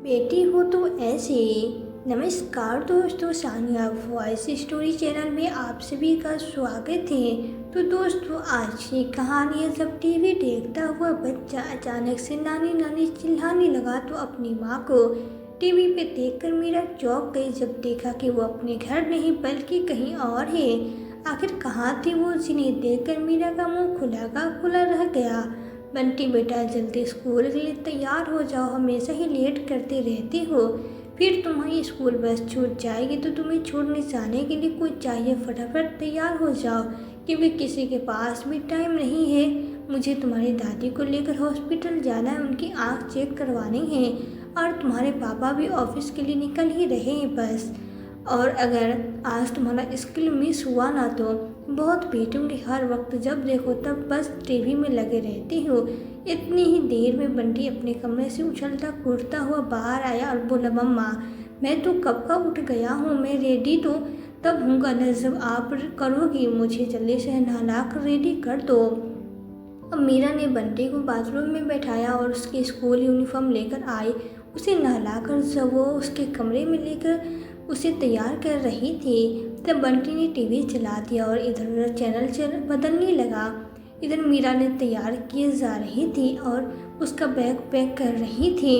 बेटी हो तो ऐसे। नमस्कार दोस्तों, सानिया वॉइस स्टोरी चैनल में आप सभी का स्वागत है। तो दोस्तों, आज की कहानी है। जब टीवी देखता हुआ बच्चा अचानक से नानी नानी चिल्लाने लगा तो अपनी माँ को टीवी पे देखकर मीरा चौंक गई जब देखा कि वो अपने घर नहीं बल्कि कहीं और है। आखिर कहाँ थी वो, जिन्हें देखकर मीरा का मुंह खुला का खुला रह गया। बंटी बेटा, जल्दी स्कूल के लिए तैयार हो जाओ, हमेशा ही लेट करते रहती हो। फिर तुम्हारी स्कूल बस छूट जाएगी तो तुम्हें छोड़ने जाने के लिए कोई चाहिए। फटाफट तैयार हो जाओ, क्योंकि किसी के पास भी टाइम नहीं है। मुझे तुम्हारी दादी को लेकर हॉस्पिटल जाना है, उनकी आँख चेक करवानी है। और तुम्हारे पापा भी ऑफिस के लिए निकल ही रहे हैं बस। और अगर आज तुम्हारा स्कूल मिस हुआ ना तो बहुत पीटूंगी। हर वक्त जब देखो तब बस टीवी में लगे रहती हो। इतनी ही देर में बंटी अपने कमरे से उछलता कूदता हुआ बाहर आया और बोला, मम्मा मैं तो कब का उठ गया हूँ, मैं रेडी तो तब हूँगा ना जब आप करोगी। मुझे जल्दी से नहला कर रेडी कर दो। अब मीरा ने बंटी को बाथरूम में बैठाया और उसकी स्कूल यूनिफॉर्म लेकर आई। उसे नहलाकर जब वो उसके कमरे में लेकर उसे तैयार कर रही थी तब बंटी ने टीवी चला दिया और इधर उधर चैनल बदलने लगा। इधर मीरा ने तैयार किए जा रही थी और उसका बैग पैक कर रही थी।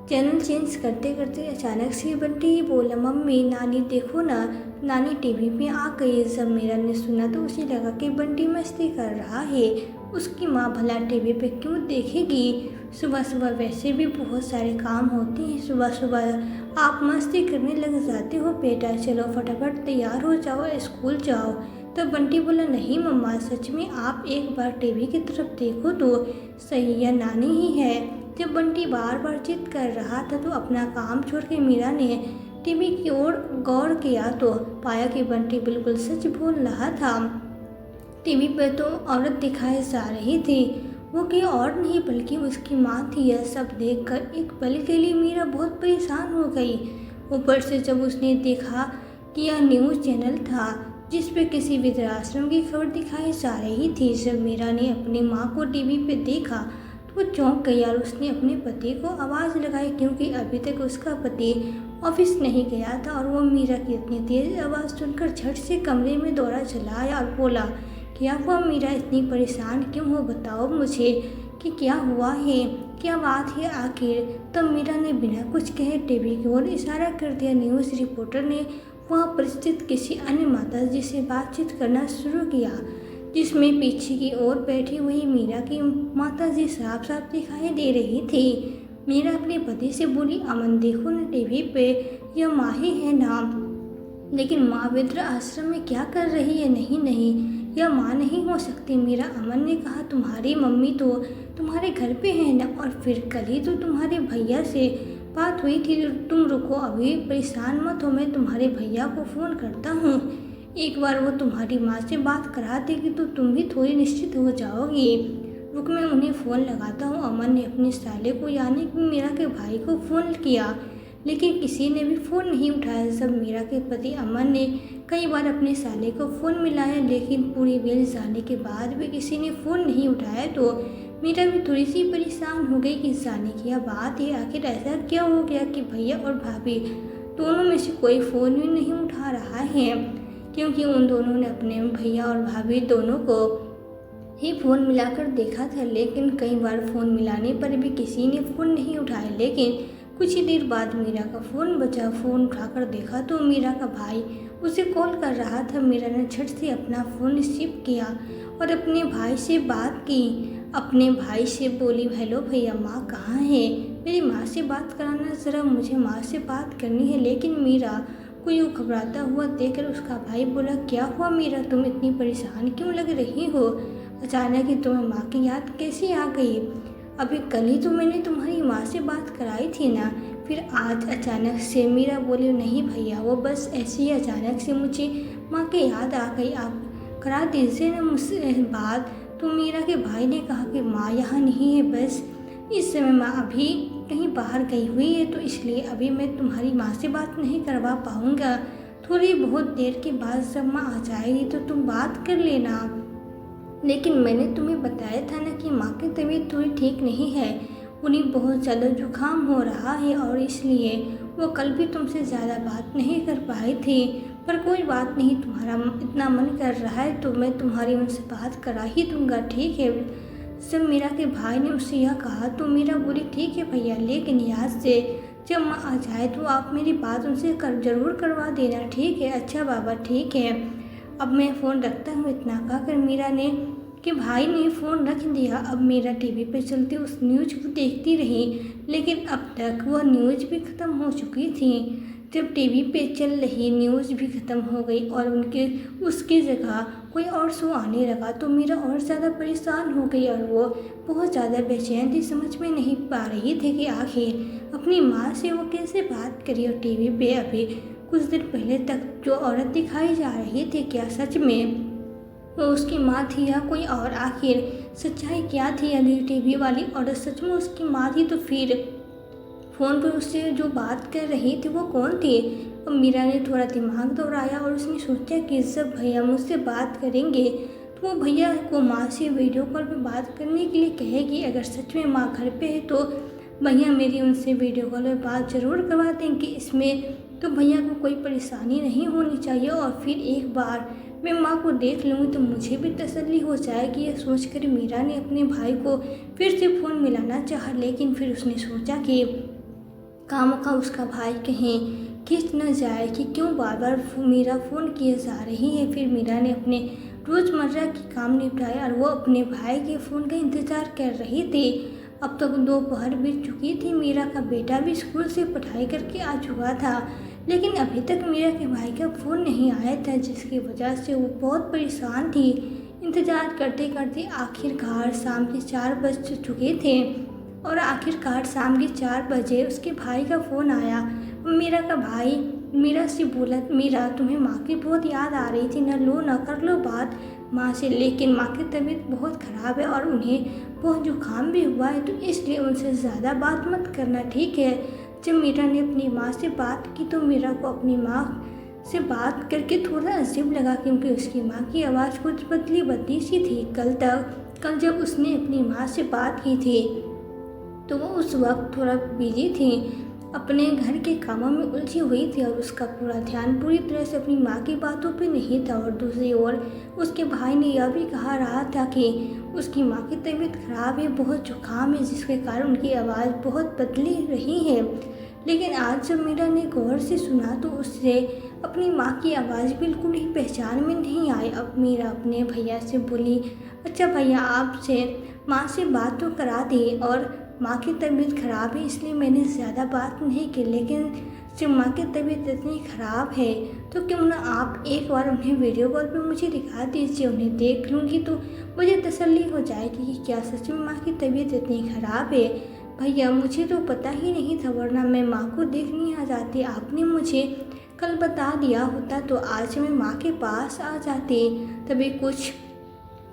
चैनल चेंज करते करते अचानक से बंटी बोला, मम्मी नानी देखो ना, नानी टीवी पे आ गई। जब मीरा ने सुना तो उसे लगा कि बंटी मस्ती कर रहा है। उसकी माँ भला टीवी पे क्यों देखेगी। सुबह सुबह वैसे भी बहुत सारे काम होते हैं। सुबह सुबह आप मस्ती करने लग जाते हो बेटा, चलो फटाफट तैयार हो जाओ, स्कूल जाओ। तब बंटी बोला, नहीं मम्मा, सच में आप एक बार टीवी की तरफ देखो तो सही, यह नानी ही है। जब बंटी बार बार जिद कर रहा था तो अपना काम छोड़ के मीरा ने टीवी की ओर गौर किया तो पाया कि बंटी बिल्कुल सच बोल रहा था। टीवी पर तो औरत दिखाई जा रही थी, वो कोई और नहीं बल्कि उसकी माँ थी। यह सब देखकर एक पल के लिए मीरा बहुत परेशान हो गई। ऊपर से जब उसने देखा कि यह न्यूज़ चैनल था जिस पे किसी वृद्धाश्रम की खबर दिखाई जा रही थी। जब मीरा ने अपनी माँ को टीवी पे देखा तो वो चौंक गई और उसने अपने पति को आवाज़ लगाई, क्योंकि अभी तक उसका पति ऑफिस नहीं गया था। और वो मीरा की इतनी तेज़ आवाज़ सुनकर झट से कमरे में दौड़ा चला आया और बोला, क्या हुआ मीरा, इतनी परेशान क्यों हो, बताओ मुझे कि क्या हुआ है, क्या बात है आखिर। तब मीरा ने बिना कुछ कहे टीवी की ओर इशारा कर दिया। न्यूज़ रिपोर्टर ने वहाँ पर स्थित किसी अन्य माताजी से बातचीत करना शुरू किया, जिसमें पीछे की ओर बैठी हुई मीरा की माताजी साफ साफ दिखाई दे रही थी। मीरा अपने पति से बोली, अमन देखो न टीवी पे, यह माँ ही है ना। लेकिन माँ वृद्ध आश्रम में क्या कर रही है। नहीं नहीं, यह माँ नहीं हो सकती मीरा। अमन ने कहा, तुम्हारी मम्मी तो तुम्हारे घर पे है ना, और फिर कल ही तो तुम्हारे भैया से बात हुई थी। तुम रुको, अभी परेशान मत हो, मैं तुम्हारे भैया को फ़ोन करता हूँ। एक बार वो तुम्हारी माँ से बात करा देगी तो तुम भी थोड़ी निश्चित हो जाओगी। रुक, मैं उन्हें फ़ोन लगाता हूँ। अमन ने अपने साले को यानी कि मीरा के भाई को फ़ोन किया, लेकिन किसी ने भी फ़ोन नहीं उठाया। जब मीरा के पति अमन ने कई बार अपने साले को फ़ोन मिलाया, लेकिन पूरी बेल जाने के बाद भी किसी ने फ़ोन नहीं उठाया तो मीरा भी थोड़ी सी परेशान हो गई कि जाने की यह बात है, आखिर ऐसा क्या हो गया कि भैया और भाभी दोनों में से कोई फ़ोन भी नहीं उठा रहा है। क्योंकि उन दोनों ने अपने भैया और भाभी दोनों को ही फ़ोन मिलाकर देखा था, लेकिन कई बार फ़ोन मिलाने पर भी किसी ने फ़ोन नहीं उठाया। लेकिन कुछ ही देर बाद मीरा का फ़ोन बजा। फ़ोन उठाकर देखा तो मीरा का भाई उसे कॉल कर रहा था। मीरा ने झट से अपना फ़ोन रिसीव किया और अपने भाई से बात की। अपने भाई से बोली, हेलो भैया, माँ कहाँ है, मेरी माँ से बात कराना ज़रा, मुझे माँ से बात करनी है। लेकिन मीरा को यूँ घबराता हुआ देखकर उसका भाई बोला, क्या हुआ मीरा, तुम इतनी परेशान क्यों लग रही हो, अचानक ही तुम्हें माँ की याद कैसे आ गई। अभी कल ही तो मैंने तुम्हारी माँ से बात कराई थी ना, फिर आज अचानक से। मीरा बोली, नहीं भैया, वो बस ऐसे ही अचानक से मुझे माँ की याद आ गई, आप करा दीजिए ना मुझसे बात। तो मीरा के भाई ने कहा कि माँ यहाँ नहीं है, बस इस समय माँ अभी कहीं बाहर गई हुई है, तो इसलिए अभी मैं तुम्हारी माँ से बात नहीं करवा पाऊँगा। थोड़ी बहुत देर के बाद जब माँ आ जाएगी तो तुम बात कर लेना। लेकिन मैंने तुम्हें बताया था ना कि माँ की तबीयत थोड़ी ठीक नहीं है, उन्हें बहुत ज़्यादा जुकाम हो रहा है और इसलिए वो कल भी तुमसे ज़्यादा बात नहीं कर पाई थी। पर कोई बात नहीं, तुम्हारा इतना मन कर रहा है तो मैं तुम्हारी उनसे बात करा ही दूंगा, ठीक है। जब मीरा के भाई ने उससे यह कहा तो मीरा बोली, ठीक है भैया, लेकिन याद से जब माँ आ जाए तो आप मेरी बात उनसे ज़रूर करवा देना, ठीक है। अच्छा बाबा, ठीक है, अब मैं फ़ोन रखता हूँ। इतना कहकर मीरा ने कि भाई ने फ़ोन रख दिया। अब मीरा टीवी पर चलती उस न्यूज़ को देखती रही, लेकिन अब तक वह न्यूज़ भी ख़त्म हो चुकी थी। जब टीवी पे चल रही न्यूज़ भी ख़त्म हो गई और उसकी जगह कोई और शो आने लगा तो मीरा और ज़्यादा परेशान हो गई और वो बहुत ज़्यादा बेचैन थी। समझ में नहीं पा रही थी कि आखिर अपनी माँ से वो कैसे बात करी। और टीवी पे अभी कुछ दिन पहले तक जो औरत दिखाई जा रही थी, क्या सच में वो उसकी माँ थी या कोई और? आखिर सच्चाई क्या थी? यदि टीवी वाली औरत सच में उसकी माँ थी तो फिर फ़ोन पर उससे जो बात कर रही थी वो कौन थी? अब मीरा ने थोड़ा दिमाग दौड़ाया और उसने सोचा कि जब भैया मुझसे बात करेंगे तो वो भैया को माँ से वीडियो कॉल पर बात करने के लिए कहेगी। अगर सच में माँ घर पे है तो भैया मेरी उनसे वीडियो कॉल पर बात ज़रूर करवा देंगे। इसमें तो भैया को कोई परेशानी नहीं होनी चाहिए और फिर एक बार मैं माँ को देख लूँगी तो मुझे भी तसल्ली हो जाएगी। यह सोचकर मीरा ने अपने भाई को फिर से फ़ोन मिलाना चाहा, लेकिन फिर उसने सोचा कि खामखा उसका भाई कहीं खिंच न जाए कि क्यों बार बार मीरा फ़ोन किए जा रही है। फिर मीरा ने अपने रोज़मर्रा के काम निपटाए और वो अपने भाई के फ़ोन का इंतज़ार कर रही थी। अब तक दोपहर बीत चुकी थी। मीरा का बेटा भी स्कूल से पढ़ाई करके आ चुका था, लेकिन अभी तक मीरा के भाई का फ़ोन नहीं आया था, जिसकी वजह से वो बहुत परेशान थी। इंतज़ार करते करते आखिरकार शाम के 4 बज चुके थे और आखिरकार शाम के 4 बजे उसके भाई का फ़ोन आया। मीरा का भाई मीरा से बोला, मीरा तुम्हें माँ की बहुत याद आ रही थी, न कर लो बात माँ से, लेकिन माँ की तबीयत बहुत ख़राब है और उन्हें बहुत जुकाम भी हुआ है, तो इसलिए उनसे ज़्यादा बात मत करना, ठीक है। जब मीरा ने अपनी माँ से बात की तो मीरा को अपनी माँ से बात करके थोड़ा अजीब लगा, क्योंकि उसकी माँ की आवाज़ कुछ बदली बदली सी थी। कल जब उसने अपनी माँ से बात की थी तो वो उस वक्त थोड़ा बिजी थी, अपने घर के कामों में उलझी हुई थी और उसका पूरा ध्यान पूरी तरह से अपनी माँ की बातों पे नहीं था। और दूसरी ओर उसके भाई ने यह भी कहा रहा था कि उसकी माँ की तबीयत खराब है, बहुत जुकाम है, जिसके कारण उनकी आवाज़ बहुत बदली रही है। लेकिन आज जब मीरा ने गौर से सुना तो उससे अपनी माँ की आवाज़ बिल्कुल ही पहचान में नहीं आई। अब मीरा अपने भैया से बोली, अच्छा भैया, आपसे माँ से बात तो करा दी और माँ की तबीयत ख़राब है इसलिए मैंने ज़्यादा बात नहीं की, लेकिन जब माँ की तबीयत इतनी ख़राब है तो क्यों ना आप एक बार उन्हें वीडियो कॉल पे मुझे दिखा दीजिए, उन्हें देख लूँगी तो मुझे तसल्ली हो जाएगी कि क्या सच में माँ की तबीयत इतनी ख़राब है। भैया मुझे तो पता ही नहीं था, वरना मैं माँ को देखने आ जाती। आपने मुझे कल बता दिया होता तो आज मैं माँ के पास आ जाती। तभी कुछ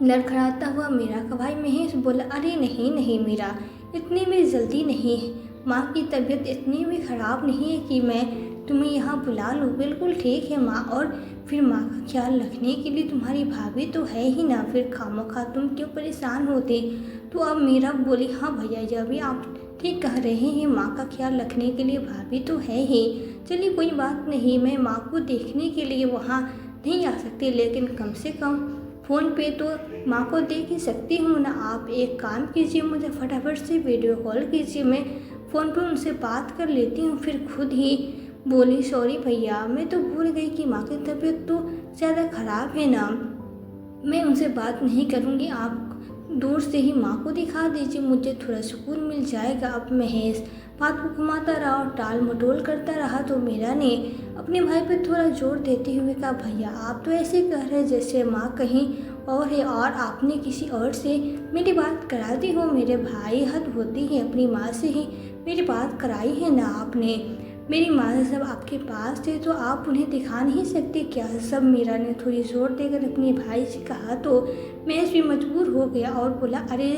लड़खड़ाता हुआ मीरा का भाई महेश बोला, अरे नहीं नहीं मीरा, इतनी भी जल्दी नहीं, माँ की तबीयत इतनी भी ख़राब नहीं है कि मैं तुम्हें यहाँ बुला लूँ। बिल्कुल ठीक है माँ, और फिर माँ का ख्याल रखने के लिए तुम्हारी भाभी तो है ही ना, फिर खामोखा तुम क्यों परेशान होते। तो अब मीरा बोली, हाँ भैया, जब भी आप ठीक कह रहे हैं, माँ का ख्याल रखने के लिए भाभी तो है ही। चलिए कोई बात नहीं, मैं माँ को देखने के लिए वहाँ नहीं आ सकती, लेकिन कम से कम फ़ोन पे तो माँ को देख ही सकती हूँ ना। आप एक काम कीजिए, मुझे फटाफट से वीडियो कॉल कीजिए, मैं फ़ोन पर उनसे बात कर लेती हूँ। फिर खुद ही बोली, सॉरी भैया, मैं तो भूल गई कि माँ की तबीयत तो ज़्यादा ख़राब है ना, मैं उनसे बात नहीं करूँगी, आप दूर से ही माँ को दिखा दीजिए, मुझे थोड़ा सुकून मिल जाएगा। अब महेश बात को घुमाता रहा और टाल मटोल करता रहा तो मीरा ने अपने भाई पर थोड़ा जोर देते हुए कहा, भैया आप तो ऐसे कह रहे जैसे माँ कहीं और है और आपने किसी और से मेरी बात करा दी हो। मेरे भाई, हद होती है, अपनी माँ से ही मेरी बात कराई है ना आपने। मेरी माँ जब आपके पास थे तो आप उन्हें दिखा नहीं सकते क्या? सब मीरा ने थोड़ी जोर देकर अपने भाई से कहा तो महेश भी मजबूर हो गया और बोला, अरे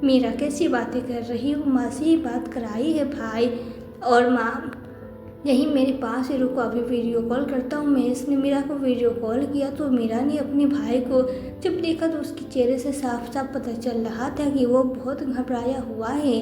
मीरा कैसी बातें कर रही हो, माँ से ही बात कराई है भाई, और माँ यही मेरे पास ही, रुको अभी वीडियो कॉल करता हूँ। महेश ने मीरा को वीडियो कॉल किया तो मीरा ने अपने भाई को जब देखा तो उसके चेहरे से साफ साफ पता चल रहा था कि वो बहुत घबराया हुआ है।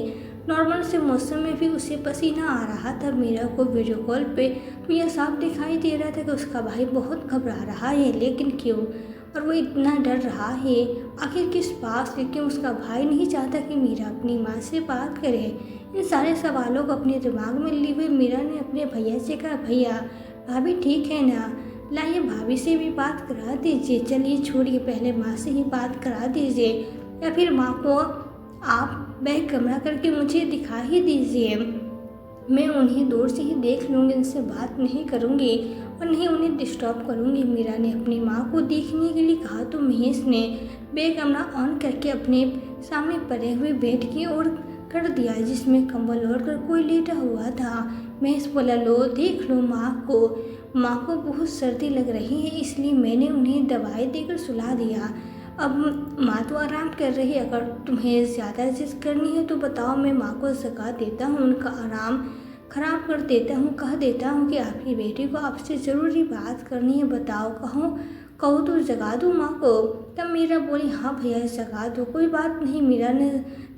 नॉर्मल से मौसम में भी उसे पसीना आ रहा था। मीरा को वीडियो कॉल पे तो यह साफ दिखाई दे रहा था कि उसका भाई बहुत घबरा रहा है, लेकिन क्यों, और वो इतना डर रहा है आखिर किस बात से? क्यों उसका भाई नहीं चाहता कि मीरा अपनी माँ से बात करे? इन सारे सवालों को अपने दिमाग में लिए हुए मीरा ने अपने भैया से कहा, भैया भाभी ठीक है ना, लाइए भाभी से भी बात करा दीजिए। चलिए छोड़िए, पहले माँ से ही बात करा दीजिए, या फिर माँ को आप बैग कमरा करके मुझे दिखा ही दीजिए। मैं उन्हें दूर से ही देख लूँगी, उनसे बात नहीं करूँगी और नहीं उन्हें डिस्टर्ब करूँगी। मीरा ने अपनी माँ को देखने के लिए कहा तो महेश ने बैग कमरा ऑन करके अपने सामने पड़े हुए बेड की ओर कर दिया, जिसमें कंबल ओढ़कर कोई लेटा हुआ था। महेश बोला, लो देख लो माँ को बहुत सर्दी लग रही है, इसलिए मैंने उन्हें दवाई देकर सुला दिया। अब माँ तो आराम कर रही है, अगर तुम्हें ज़्यादा जिद करनी है तो बताओ, मैं माँ को जगा देता हूँ, उनका आराम खराब कर देता हूँ, कह देता हूँ कि आपकी बेटी को आपसे ज़रूरी बात करनी है, बताओ कहो तो जगा दूँ माँ को। तब मीरा बोली, हाँ भैया जगा दो, कोई बात नहीं। मीरा ने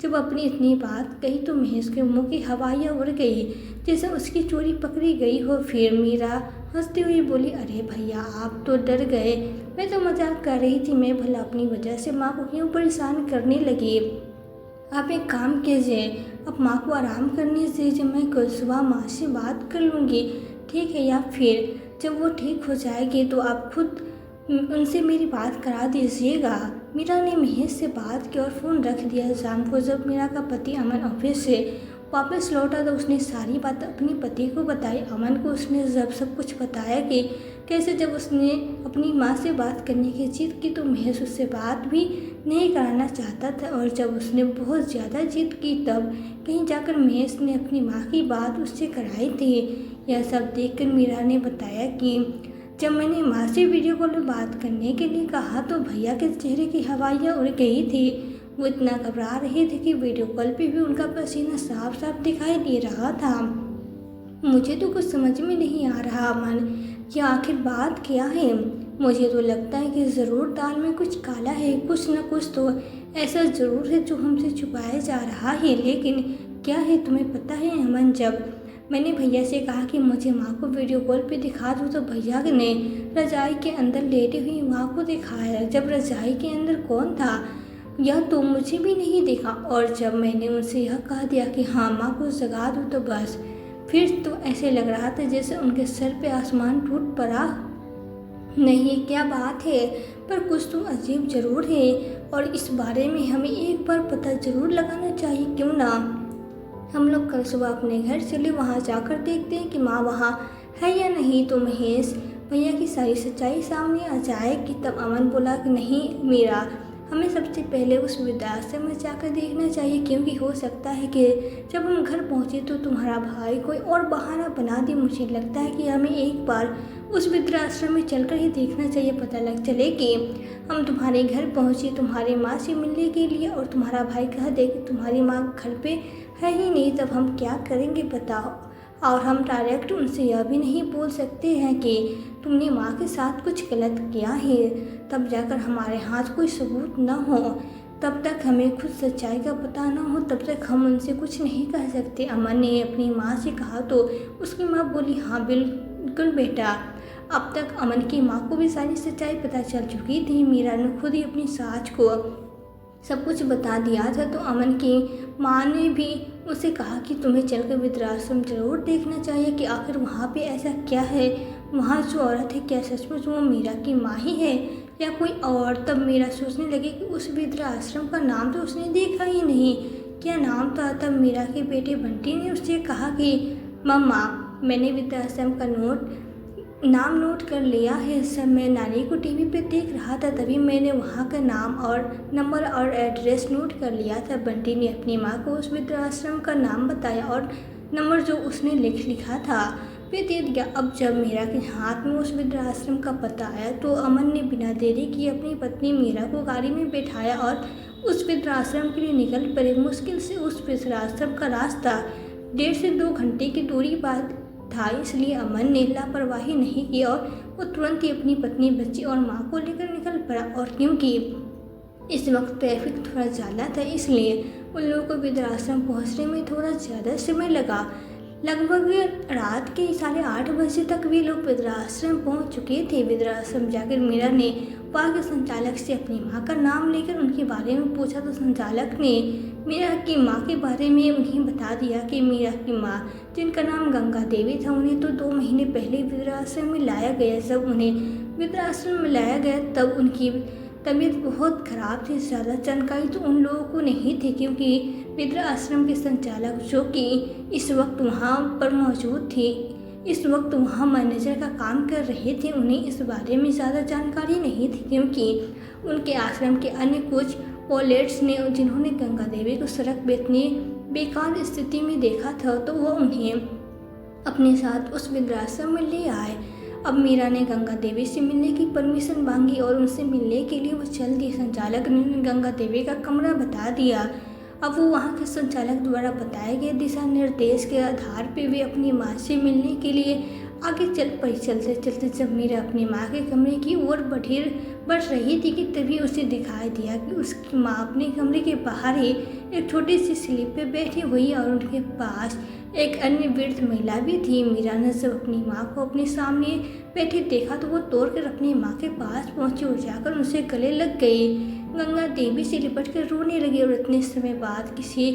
जब अपनी इतनी बात कही तो महेश के मुँह की हवाइयाँ उड़ गई, जैसे उसकी चोरी पकड़ी गई हो। फिर मीरा हंसती हुई बोली, अरे भैया आप तो डर गए, मैं तो मजाक कर रही थी, मैं भला अपनी वजह से माँ को क्यों परेशान करने लगी। आप एक काम कीजिए, अब माँ को आराम करने दीजिए, मैं कल सुबह माँ से बात कर लूँगी, ठीक है? या फिर जब वो ठीक हो जाएगी तो आप खुद उनसे मेरी बात करा दीजिएगा। मीरा ने महेश से बात की और फ़ोन रख दिया। शाम को जब मीरा का पति अमन ऑफिस से वापस लौटा तो उसने सारी बात अपने पति को बताई। अमन को उसने जब सब कुछ बताया कि कैसे जब उसने अपनी माँ से बात करने की जिद की तो महेश उससे बात भी नहीं कराना चाहता था, और जब उसने बहुत ज़्यादा जिद की तब कहीं जाकर महेश ने अपनी माँ की बात उससे कराई थी। यह सब देखकर मीरा ने बताया कि जब मैंने माँ से वीडियो कॉल पर बात करने के लिए कहा तो भैया के चेहरे की हवाइयाँ उड़ गई थी। वो इतना घबरा रहे थे कि वीडियो कॉल पे भी उनका पसीना साफ साफ दिखाई दे रहा था। मुझे तो कुछ समझ में नहीं आ रहा अमन, कि आखिर बात क्या है। मुझे तो लगता है कि ज़रूर दाल में कुछ काला है, कुछ न कुछ तो ऐसा ज़रूर है जो हमसे छुपाया जा रहा है। लेकिन क्या है तुम्हें पता है अमन, जब मैंने भैया से कहा कि मुझे माँ को वीडियो कॉल पे दिखा दूँ तो भैया ने रजाई के अंदर लेटी हुई माँ को दिखाया। जब रजाई के अंदर कौन था यह तो मुझे भी नहीं देखा, और जब मैंने उनसे यह कह दिया कि हाँ माँ को जगा दूँ तो बस फिर तो ऐसे लग रहा था जैसे उनके सर पे आसमान टूट पड़ा। नहीं क्या बात है, पर कुछ तो अजीब ज़रूर है, और इस बारे में हमें एक बार पता ज़रूर लगाना चाहिए। क्यों ना हम लोग कल सुबह अपने घर चले, वहाँ जाकर देखते हैं कि माँ वहाँ है या नहीं, तो महेश भैया की सारी सच्चाई सामने आ जाएगी। तब अमन बोला कि नहीं मीरा, हमें सबसे पहले उस वृद्धाश्रम में जाकर देखना चाहिए, क्योंकि हो सकता है कि जब हम घर पहुँचे तो तुम्हारा भाई कोई और बहाना बना दे। मुझे लगता है कि हमें एक बार उस वृद्धाश्रम में चलकर ही देखना चाहिए, पता लग चले कि हम तुम्हारे घर पहुँचे तुम्हारी माँ से मिलने के लिए और तुम्हारा भाई कह दे कि तुम्हारी माँ घर पे है ही नहीं, तब हम क्या करेंगे बताओ। और हम डायरेक्ट उनसे यह भी नहीं बोल सकते हैं कि तुमने माँ के साथ कुछ गलत किया है, तब जाकर हमारे हाथ कोई सबूत न हो, तब तक हमें खुद सच्चाई का पता न हो, तब तक हम उनसे कुछ नहीं कह सकते। अमन ने अपनी माँ से कहा तो उसकी माँ बोली, हाँ बिल्कुल बेटा। अब तक अमन की माँ को भी सारी सच्चाई पता चल चुकी थी। मीरा ने खुद ही अपनी सास को सब कुछ बता दिया था, तो अमन की माँ ने भी उसे कहा कि तुम्हें चलकर वृद्धाश्रम जरूर देखना चाहिए कि आखिर वहाँ पे ऐसा क्या है, वहाँ जो औरत है क्या सचमुच वो मीरा की माँ ही है या कोई और। तब मीरा सोचने लगी कि उस वृद्धाश्रम का नाम तो उसने देखा ही नहीं, क्या नाम था। तब मीरा के बेटे बंटी ने उससे कहा कि मम्मा मैंने वृद्धाश्रम का नाम नोट कर लिया है, सब मैं नानी को टीवी पे देख रहा था, तभी मैंने वहाँ का नाम और नंबर और एड्रेस नोट कर लिया था। बंटी ने अपनी माँ को उस वृद्धाश्रम का नाम बताया और नंबर जो उसने लिखा था वे दे दिया। अब जब मीरा के हाथ में उस वृद्धाश्रम का पता आया तो अमन ने बिना देरी किए अपनी पत्नी मीरा को गाड़ी में बैठाया और उस वृद्धाश्रम के लिए निकल पड़े। मुश्किल से उस वृद्धाश्रम का रास्ता 1.5 से 2 घंटे की दूरी बाद था, इसलिए अमन ने लापरवाही नहीं की और वो तुरंत ही अपनी पत्नी बच्ची और माँ को लेकर निकल पड़ा। और क्योंकि इस वक्त ट्रैफिक थोड़ा ज़्यादा था, इसलिए उन लोगों को वृद्धाश्रम पहुंचने में थोड़ा ज़्यादा समय लगा। लगभग रात के 8:30 बजे तक वे लोग वृद्धाश्रम पहुंच चुके थे। वृद्धाश्रम जाकर मीरा ने वहाँ के संचालक से अपनी माँ का नाम लेकर उनके बारे में पूछा, तो संचालक ने मीरा की माँ के बारे में उन्हें बता दिया कि मीरा की माँ, जिनका नाम गंगा देवी था, उन्हें तो 2 महीने पहले वृद्धाश्रम में लाया गया। जब उन्हें वृद्धाश्रम में लाया गया तब उनकी तबीयत बहुत ख़राब थी। ज़्यादा जानकारी तो उन लोगों को नहीं थी, क्योंकि वृद्धाश्रम के संचालक जो कि इस वक्त वहाँ पर मौजूद थे, इस वक्त वहाँ मैनेजर का काम कर रहे थे, उन्हें इस बारे में ज़्यादा जानकारी नहीं थी, क्योंकि उनके आश्रम के अन्य कुछ वॉलेट्स ने, जिन्होंने गंगा देवी को सड़क पे इतनी बेकार स्थिति में देखा था, तो वह उन्हें अपने साथ उस वृद्धाश्रम में ले आए। अब मीरा ने गंगा देवी से मिलने की परमिशन मांगी और उनसे मिलने के लिए वो चल दी। संचालक ने गंगा देवी का कमरा बता दिया। अब वो वहाँ के संचालक द्वारा बताए गए दिशा निर्देश के आधार पर वे अपनी माँ से मिलने के लिए आगे चल पड़ी। चलते चलते जब मीरा अपनी माँ के कमरे की ओर बढ़ रही थी कि तभी उसे दिखाई दिया कि उसकी माँ अपने कमरे के बाहर ही एक छोटी सी स्लीप पे बैठी हुई और उनके पास एक अन्य वृद्ध महिला भी थी। मीरा ने जब अपनी माँ को अपने सामने बैठे देखा तो वो तोड़कर अपनी माँ के पास पहुंची और जाकर उनसे गले लग गई। गंगा देवी से लिपट कर रोने लगी और इतने समय बाद किसी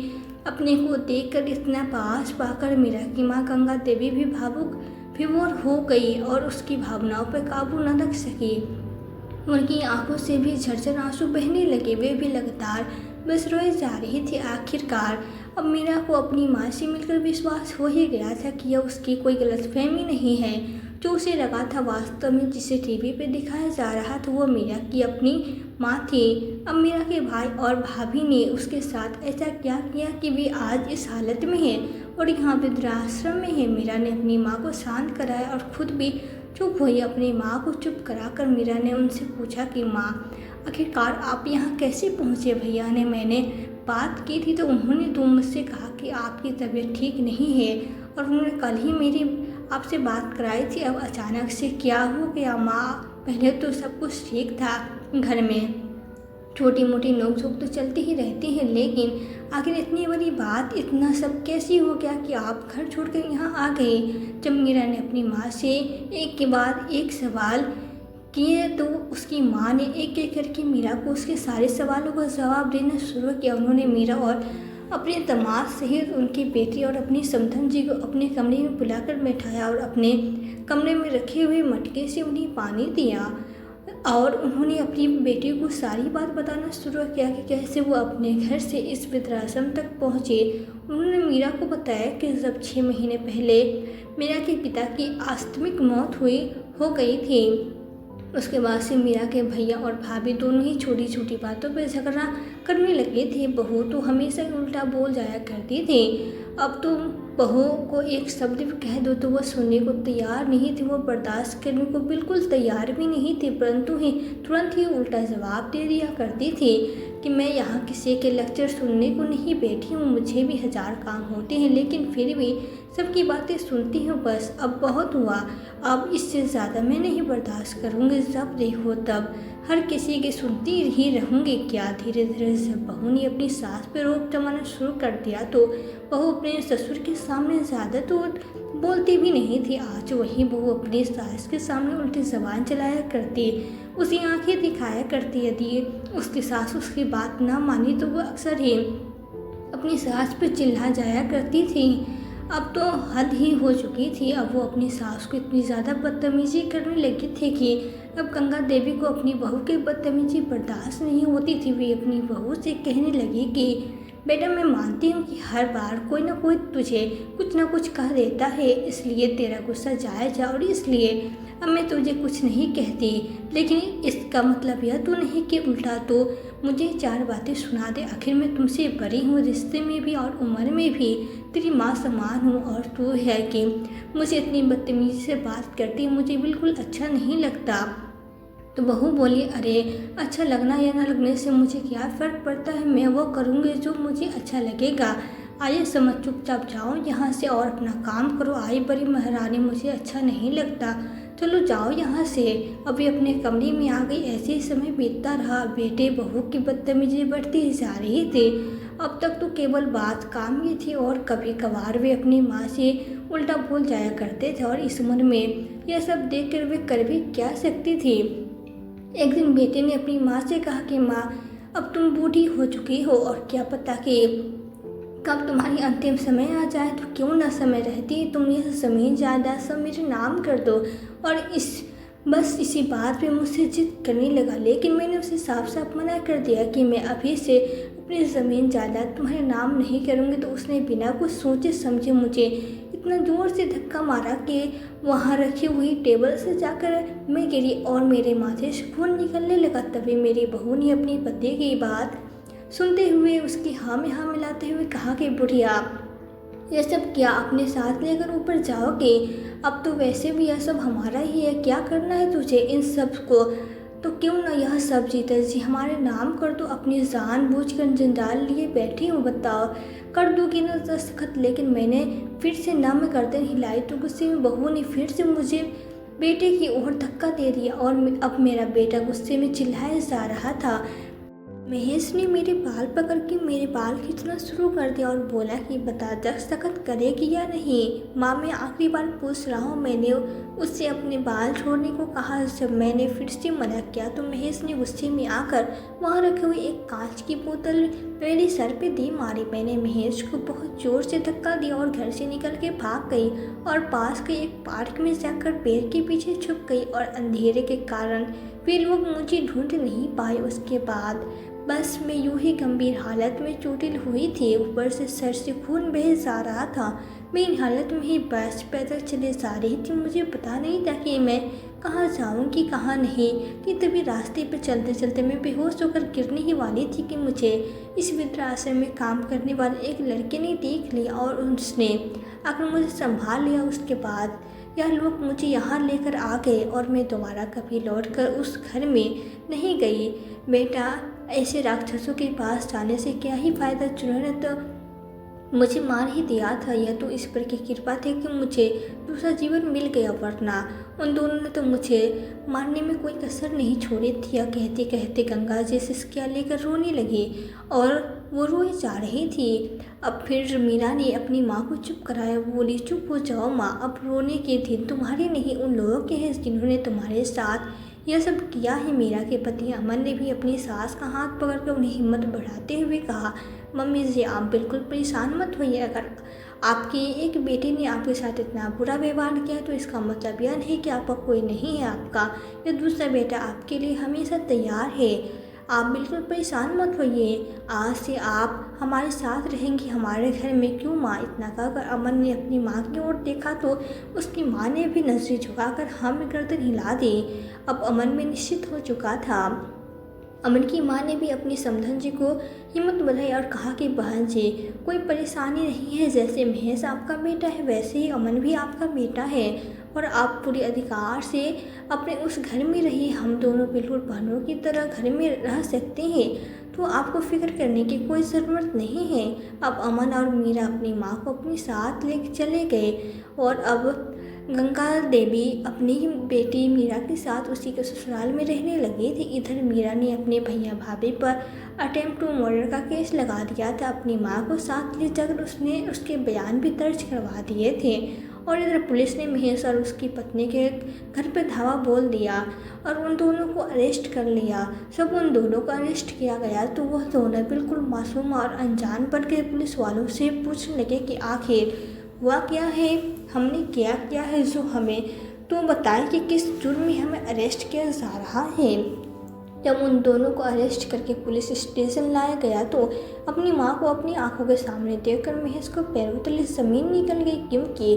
अपने को देखकर इतना पास पाकर मीरा की माँ गंगा देवी भी भावुक विभोर हो गई और उसकी भावनाओं पर काबू न रख सकी। उनकी आंखों से भी झरझर आंसू बहने लगे। वे भी लगातार बस रोए जा रही थी। आखिरकार अब मीरा को अपनी माँ से मिलकर विश्वास हो ही गया था कि यह उसकी कोई गलतफहमी नहीं है। जो उसे लगा था वास्तव में जिसे टीवी पे दिखाया जा रहा था वो मीरा की अपनी माँ थी। अब मीरा के भाई और भाभी ने उसके साथ ऐसा क्या किया कि वे आज इस हालत में है और यहाँ वृद्धाश्रम में है। मीरा ने अपनी माँ को शांत कराया और खुद भी चुप हुई। अपनी माँ को चुप कराकर मीरा ने उनसे पूछा कि माँ, आखिरकार आप यहाँ कैसे पहुँचे? भैया ने मैंने बात की थी तो उन्होंने तो मुझसे कहा कि आपकी तबीयत ठीक नहीं है और उन्होंने कल ही मेरी आपसे बात कराई थी। अब अचानक से क्या हो गया माँ? पहले तो सब कुछ ठीक था, घर में छोटी मोटी नोक-झोंक तो चलती ही रहती है, लेकिन आखिर इतनी बड़ी बात, इतना सब कैसे हो गया कि आप घर छोड़कर यहाँ आ गए? जब मीरा ने अपनी माँ से एक के बाद एक सवाल किए तो उसकी माँ ने एक एक करके मीरा को उसके सारे सवालों का जवाब देना शुरू किया। उन्होंने मीरा और अपने दामाद सहित उनकी बेटी और अपनी समधन जी को अपने कमरे में बुलाकर बैठाया और अपने कमरे में रखे हुए मटके से उन्हें पानी दिया और उन्होंने अपनी बेटी को सारी बात बताना शुरू किया कि कैसे वो अपने घर से इस वृद्धाश्रम तक पहुँचे। उन्होंने मीरा को बताया कि जब 6 महीने पहले मीरा के पिता की आकस्मिक मौत हो गई थी, उसके बाद से मीरा के भैया और भाभी दोनों ही छोटी छोटी बातों पर झगड़ा करने लगे थे। बहू तो हमेशा उल्टा बोल जाया करती थी। अब तो बहू को एक शब्द भी कह दो तो वह सुनने को तैयार नहीं थी, वो बर्दाश्त करने को बिल्कुल तैयार भी नहीं थी, परंतु तुरंत ही उल्टा जवाब दे दिया करती थी कि मैं यहाँ किसी के लेक्चर सुनने को नहीं बैठी हूँ, मुझे भी 1000 काम होते हैं, लेकिन फिर भी सबकी बातें सुनती हूँ। बस अब बहुत हुआ, अब इससे ज़्यादा मैं नहीं बर्दाश्त करूँगी। जब देखो तब हर किसी की सुनती ही रहूँगी क्या? धीरे धीरे जब बहू ने अपनी सास पर रोक जमाना शुरू कर दिया तो बहू अपने ससुर के सामने ज़्यादा तो बोलती भी नहीं थी। आज वही बहू अपनी सास के सामने उल्टी ज़बान चलाया करती, उसी आंखें दिखाया करती। यदि उसकी सास उसकी बात ना मानी तो वो अक्सर ही अपनी सास पर चिल्ला जाया करती थी। अब तो हद ही हो चुकी थी। अब वो अपनी सास को इतनी ज़्यादा बदतमीजी करने लगी थी कि अब गंगा देवी को अपनी बहू की बदतमीजी बर्दाश्त नहीं होती थी। वे अपनी बहू से कहने लगी कि बेटा, मैं मानती हूँ कि हर बार कोई ना कोई तुझे कुछ ना कुछ कह देता है, इसलिए तेरा गुस्सा जायज़ है और इसलिए अब मैं तुझे कुछ नहीं कहती, लेकिन इसका मतलब यह तो नहीं कि उल्टा तो मुझे 4 बातें सुना दे। आखिर मैं तुमसे बड़ी हूँ, रिश्ते में भी और उम्र में भी तेरी माँ समान हूँ, और तू है कि मुझे इतनी बदतमीजी से बात करती, मुझे बिल्कुल अच्छा नहीं लगता। तो बहू बोली, अरे अच्छा लगना या ना लगने से मुझे क्या फ़र्क पड़ता है, मैं वो करूँगी जो मुझे अच्छा लगेगा। आइए समझ चुपचाप जाओ यहाँ से और अपना काम करो। आई बड़ी महारानी, मुझे अच्छा नहीं लगता चलो जाओ यहाँ से। अभी अपने कमरे में आ गई। ऐसे ही समय बीतता रहा। बेटे बहू की बदतमीजी बढ़ती ही जा रही थी। अब तक तो केवल बात काम की थी और कभी कभार वे अपनी माँ से उल्टा बोल जाया करते थे, और इस उम्र में यह सब देखकर वे कर भी क्या सकती थी। एक दिन बेटे ने अपनी माँ से कहा कि माँ, अब तुम बूढ़ी हो चुकी हो और क्या पता कि कब तुम्हारी अंतिम समय आ जाए, तो क्यों ना समय रहती तुम यह ज़मीन जायदाद सब मेरे नाम कर दो। और बस इसी बात पे मुझसे जिद करने लगा, लेकिन मैंने उसे साफ साफ मना कर दिया कि मैं अभी से अपनी ज़मीन जायदाद तुम्हारे नाम नहीं करूँगी। तो उसने बिना कुछ सोचे समझे मुझे इतना ज़ोर से धक्का मारा कि वहाँ रखी हुई टेबल से जाकर मैं गिरी और मेरे माथे से खून निकलने लगा। तभी मेरी बहू ने अपनी पति की बात सुनते हुए उसकी हाँ में हाँ मिलाते हुए कहा कि बुढ़िया, यह सब क्या अपने साथ लेकर ऊपर जाओगे? अब तो वैसे भी यह सब हमारा ही है, क्या करना है तुझे इन सब को? तो क्यों ना यह सब जीते जी हमारे नाम कर दो। अपनी जान बूझकर जंजाल लिए बैठी हूँ, बताओ कर दूँगी ना दस्तखत। लेकिन मैंने फिर से नम गर्दन हिलाई तो गुस्से में बहू ने फिर से मुझे बेटे की ओर धक्का दे दिया और अब मेरा बेटा गुस्से में चिल्लाया जा रहा था। महेश ने मेरे बाल पकड़ के मेरे बाल खींचना शुरू कर दिया और बोला कि बता, दस्तखत करेगी या नहीं? माँ, मैं आखिरी बार पूछ रहा हूँ। मैंने उससे अपने बाल छोड़ने को कहा। जब मैंने फिर से मना किया तो महेश ने गुस्से में आकर वहाँ रखे हुए एक कांच की बोतल मेरे सर पे दे मारी। मैंने महेश को बहुत जोर से धक्का दिया और घर से निकल के भाग गई और पास के एक पार्क में जाकर पेड़ के पीछे छुप गई, और अंधेरे के कारण वे लोग मुझे ढूंढ नहीं पाए। उसके बाद बस मैं यूं ही गंभीर हालत में चोटिल हुई थी। ऊपर से सर से खून बह जा रहा था। मैं इन हालत में ही बस पैदल चले जा रही थी। मुझे पता नहीं था कि मैं कहाँ जाऊंगी कहाँ नहीं। कि तभी रास्ते पर चलते चलते मैं बेहोश होकर गिरने ही वाली थी कि मुझे इस वृद्धाश्रम में काम करने वाले एक लड़के ने देख लिया और उसने आकर मुझे संभाल लिया। उसके बाद यह लोग मुझे यहाँ लेकर आ गए और मैं दोबारा कभी लौटकर उस घर में नहीं गई। बेटा, ऐसे राक्षसों के पास जाने से क्या ही फायदा? जिन्होंने तो मुझे मार ही दिया था। यह तो ईश्वर की कृपा थी कि मुझे दूसरा जीवन मिल गया, वरना उन दोनों ने तो मुझे मारने में कोई कसर नहीं छोड़ी थी। कहते कहते गंगा जी सिसकियाँ लेकर रोने लगी और वो रोए जा रही थी। अब फिर मीरा ने अपनी माँ को चुप कराया। वो बोली, चुप हो जाओ माँ, अब रोने के दिन तुम्हारे नहीं उन लोगों के हैं जिन्होंने तुम्हारे साथ यह सब किया है। मीरा के पति अमन ने भी अपनी सास का हाथ पकड़कर उन्हें हिम्मत बढ़ाते हुए कहा, मम्मी जी, आप बिल्कुल परेशान मत होइए। अगर आपकी एक बेटी ने आपके साथ इतना बुरा व्यवहार किया तो इसका मतलब यह नहीं कि आपका कोई नहीं है। आपका यह दूसरा बेटा आपके लिए हमेशा तैयार है। आप बिल्कुल परेशान मत होइए। आज से आप हमारे साथ रहेंगी हमारे घर में। क्यों माँ? इतना कहकर अमन ने अपनी माँ की ओर देखा तो उसकी माँ ने भी नजरें झुकाकर हाँ में गर्दन हिला दी। अब अमन में निश्चित हो चुका था। अमन की माँ ने भी अपनी समधन जी को हिम्मत बढ़ाई और कहा कि बहन जी, कोई परेशानी नहीं है। जैसे महेश आपका बेटा है वैसे ही अमन भी आपका बेटा है और आप पूरे अधिकार से अपने उस घर में रहिए। हम दोनों बिल्कुल बहनों की तरह घर में रह सकते हैं, तो आपको फिक्र करने की कोई ज़रूरत नहीं है। अब अमन और मीरा अपनी माँ को अपने साथ लेकर चले गए और अब गंगा देवी अपनी बेटी मीरा के साथ उसी के ससुराल में रहने लगी थी। इधर मीरा ने अपने भैया भाभी पर अटेम्प्ट टू मर्डर का केस लगा दिया था। अपनी माँ को साथ ले जाकर उसने उसके बयान भी दर्ज करवा दिए थे और इधर पुलिस ने महेश और उसकी पत्नी के घर पर धावा बोल दिया और उन दोनों को अरेस्ट कर लिया। जब उन दोनों को अरेस्ट किया गया तो वह दोनों बिल्कुल मासूम और अनजान पड़ के पुलिस वालों से पूछने लगे कि आखिर हुआ क्या है, हमने क्या है जो हमें तो बताएं कि किस जुर्म में हमें अरेस्ट किया जा रहा है। जब उन दोनों को अरेस्ट करके पुलिस स्टेशन लाया गया तो अपनी माँ को अपनी आंखों के सामने देखकर महेश को पैरों तले ज़मीन निकल गई, क्योंकि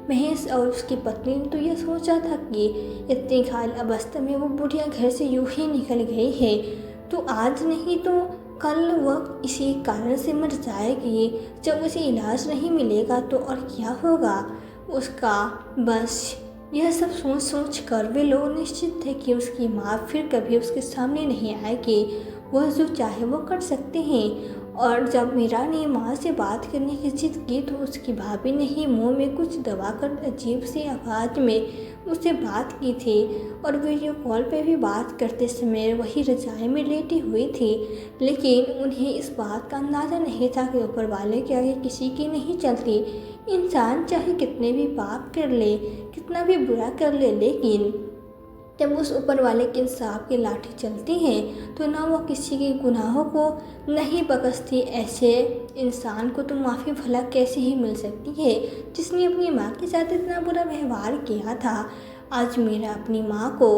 महेश और उसकी पत्नी ने तो यह सोचा था कि इतनी घायल अवस्था में वो बुढ़िया घर से यूं ही निकल गई है तो आज नहीं तो कल वह इसी कारण से मर जाएगी। जब उसे इलाज नहीं मिलेगा तो और क्या होगा उसका। बस यह सब सोच सोच कर वे लोग निश्चित थे कि उसकी माँ फिर कभी उसके सामने नहीं आएगी। वह जो चाहे वो कर सकते हैं और जब मीरा ने माँ से बात करने की जिद की तो उसकी भाभी ने ही मुंह में कुछ दबाकर अजीब सी आवाज़ में उससे बात की थी। और वीडियो कॉल पे भी बात करते समय वही रज़ाई में लेटी हुई थी। लेकिन उन्हें इस बात का अंदाज़ा नहीं था कि ऊपर वाले के आगे किसी की नहीं चलती। इंसान चाहे कितने भी पाप कर ले, कितना भी बुरा कर ले, लेकिन जब उस ऊपर वाले के इंसाफ की लाठी चलती है तो ना वो किसी के गुनाहों को नहीं बख्शती। ऐसे इंसान को तो माफ़ी भला कैसे ही मिल सकती है जिसने अपनी माँ के साथ इतना बुरा व्यवहार किया था। आज मीरा अपनी माँ को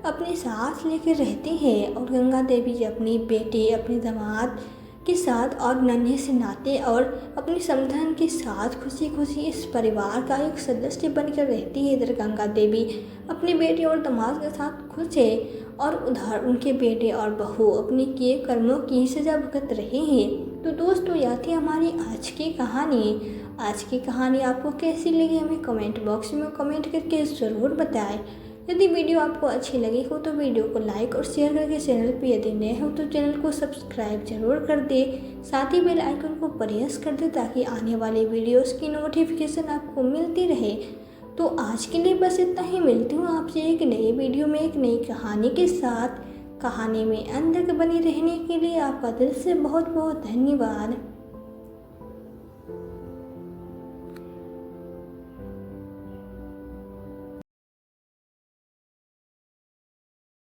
अपने साथ लेकर रहती है और गंगा देवी अपनी बेटी, अपने दामाद के साथ और नन्हे से नाते और अपनी समधन के साथ खुशी खुशी इस परिवार का एक सदस्य बनकर रहती है। इधर गंगा देवी अपने बेटे और दामाद के साथ खुश है और उधर उनके बेटे और बहू अपने किए कर्मों की सजा भुगत रहे हैं। तो दोस्तों, यह थी हमारी आज की कहानी। आज की कहानी आपको कैसी लगी हमें कमेंट बॉक्स में कमेंट करके ज़रूर बताएं। यदि वीडियो आपको अच्छी लगी हो तो वीडियो को लाइक और शेयर करके चैनल पर यदि नए हो तो चैनल को सब्सक्राइब जरूर कर दे। साथ ही बेल आइकन को प्रेस कर दे ताकि आने वाले वीडियोस की नोटिफिकेशन आपको मिलती रहे। तो आज के लिए बस इतना ही। मिलती हूँ आपसे एक नई वीडियो में एक नई कहानी के साथ। कहानी में अंत तक बनी रहने के लिए आपका दिल से बहुत बहुत धन्यवाद।